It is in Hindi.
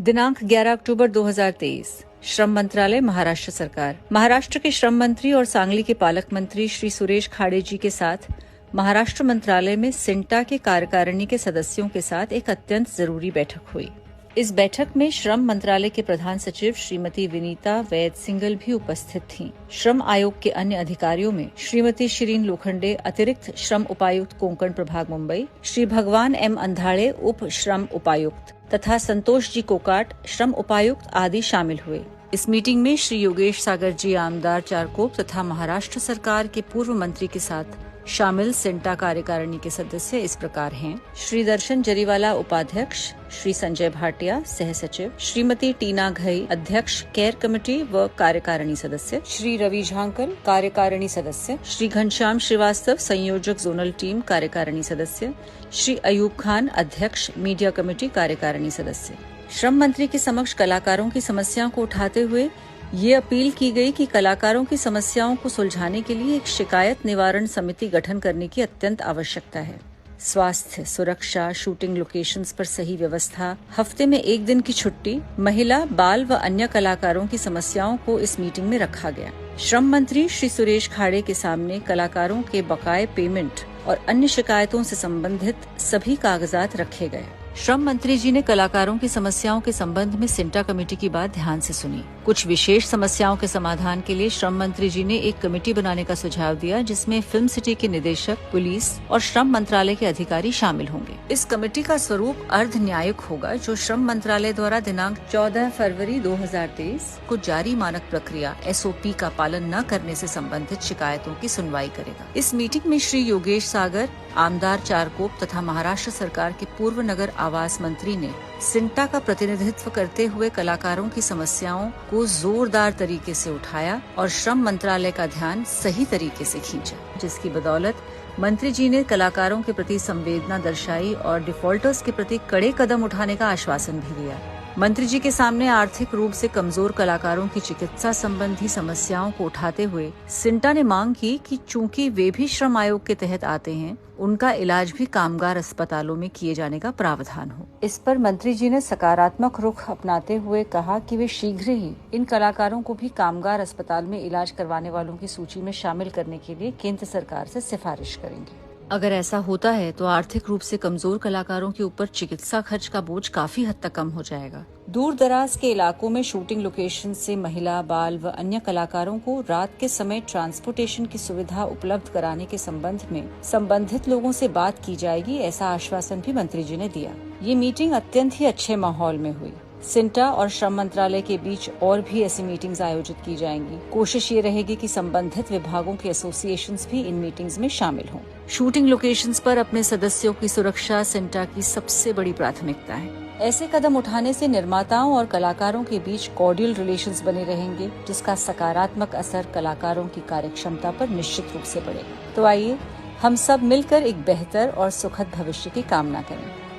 दिनांक 11 अक्टूबर 2023। श्रम मंत्रालय, महाराष्ट्र सरकार। महाराष्ट्र के श्रम मंत्री और सांगली के पालक मंत्री श्री सुरेश खाड़े जी के साथ महाराष्ट्र मंत्रालय में सिंटा के कार्यकारिणी के सदस्यों के साथ एक अत्यंत जरूरी बैठक हुई। इस बैठक में श्रम मंत्रालय के प्रधान सचिव श्रीमती विनीता वैद सिंगल भी उपस्थित थीं। श्रम आयोग के अन्य अधिकारियों में श्रीमती शिरीन लोखंडे, अतिरिक्त श्रम उपायुक्त कोंकण प्रभाग मुंबई, श्री भगवान एम अंधाड़े, उप श्रम उपायुक्त, तथा संतोष जी कोकाट, श्रम उपायुक्त आदि शामिल हुए। इस मीटिंग में श्री योगेश सागर जी, आमदार चारकोप तथा महाराष्ट्र सरकार के पूर्व मंत्री के साथ शामिल सिंटा कार्यकारिणी के सदस्य इस प्रकार हैं: श्री दर्शन जरीवाला, उपाध्यक्ष; श्री संजय भाटिया, सह सचिव; श्रीमती टीना घई, अध्यक्ष केयर कमेटी व कार्यकारिणी सदस्य; श्री रवि झांकल, कार्यकारिणी सदस्य; श्री घनश्याम श्रीवास्तव, संयोजक जोनल टीम, कार्यकारिणी सदस्य; श्री अयूब खान, अध्यक्ष मीडिया कमेटी, कार्यकारिणी सदस्य। श्रम मंत्री के समक्ष कलाकारों की समस्याओं को उठाते हुए ये अपील की गई कि कलाकारों की समस्याओं को सुलझाने के लिए एक शिकायत निवारण समिति गठन करने की अत्यंत आवश्यकता है। स्वास्थ्य, सुरक्षा, शूटिंग लोकेशंस पर सही व्यवस्था, हफ्ते में एक दिन की छुट्टी, महिला, बाल व अन्य कलाकारों की समस्याओं को इस मीटिंग में रखा गया। श्रम मंत्री श्री सुरेश खाड़े के सामने कलाकारों के बकाये पेमेंट और अन्य शिकायतों से संबंधित सभी कागजात रखे गए। श्रम मंत्री जी ने कलाकारों की समस्याओं के संबंध में सिंटा कमेटी की बात ध्यान से सुनी। कुछ विशेष समस्याओं के समाधान के लिए श्रम मंत्री जी ने एक कमेटी बनाने का सुझाव दिया, जिसमें फिल्म सिटी के निदेशक, पुलिस और श्रम मंत्रालय के अधिकारी शामिल होंगे। इस कमेटी का स्वरूप अर्ध न्यायिक होगा, जो श्रम मंत्रालय द्वारा दिनांक 14 फरवरी 2023 को जारी मानक प्रक्रिया SOP का पालन न करने से संबंधित शिकायतों की सुनवाई करेगा। इस मीटिंग में श्री योगेश सागर, आमदार चारकोप तथा महाराष्ट्र सरकार के पूर्व नगर आवास मंत्री ने सिंटा का प्रतिनिधित्व करते हुए कलाकारों की समस्याओं को जोरदार तरीके से उठाया और श्रम मंत्रालय का ध्यान सही तरीके से खींचा, जिसकी बदौलत मंत्री जी ने कलाकारों के प्रति संवेदना दर्शाई और डिफॉल्टर्स के प्रति कड़े कदम उठाने का आश्वासन भी दिया। मंत्री जी के सामने आर्थिक रूप से कमजोर कलाकारों की चिकित्सा संबंधी समस्याओं को उठाते हुए सिंटा ने मांग की कि चूंकि वे भी श्रम आयोग के तहत आते हैं, उनका इलाज भी कामगार अस्पतालों में किए जाने का प्रावधान हो। इस पर मंत्री जी ने सकारात्मक रुख अपनाते हुए कहा कि वे शीघ्र ही इन कलाकारों को भी कामगार अस्पताल में इलाज करवाने वालों की सूची में शामिल करने के लिए केंद्र सरकार से सिफारिश करेंगे। अगर ऐसा होता है तो आर्थिक रूप से कमजोर कलाकारों के ऊपर चिकित्सा खर्च का बोझ काफी हद तक कम हो जाएगा। दूर दराज के इलाकों में शूटिंग लोकेशन से महिला, बाल व अन्य कलाकारों को रात के समय ट्रांसपोर्टेशन की सुविधा उपलब्ध कराने के संबंध में संबंधित लोगों से बात की जाएगी, ऐसा आश्वासन भी मंत्री जी ने दिया। ये मीटिंग अत्यंत ही अच्छे माहौल में हुई। सिंटा और श्रम मंत्रालय के बीच और भी ऐसी मीटिंग्स आयोजित की जाएंगी। कोशिश ये रहेगी कि संबंधित विभागों के एसोसिएशंस भी इन मीटिंग्स में शामिल हों। शूटिंग लोकेशंस पर अपने सदस्यों की सुरक्षा सिंटा की सबसे बड़ी प्राथमिकता है। ऐसे कदम उठाने से निर्माताओं और कलाकारों के बीच कॉर्डियल रिलेशंस बने रहेंगे, जिसका सकारात्मक असर कलाकारों की कार्यक्षमता पर निश्चित रूप से पड़ेगा। तो आइए हम सब मिलकर एक बेहतर और सुखद भविष्य की कामना करें।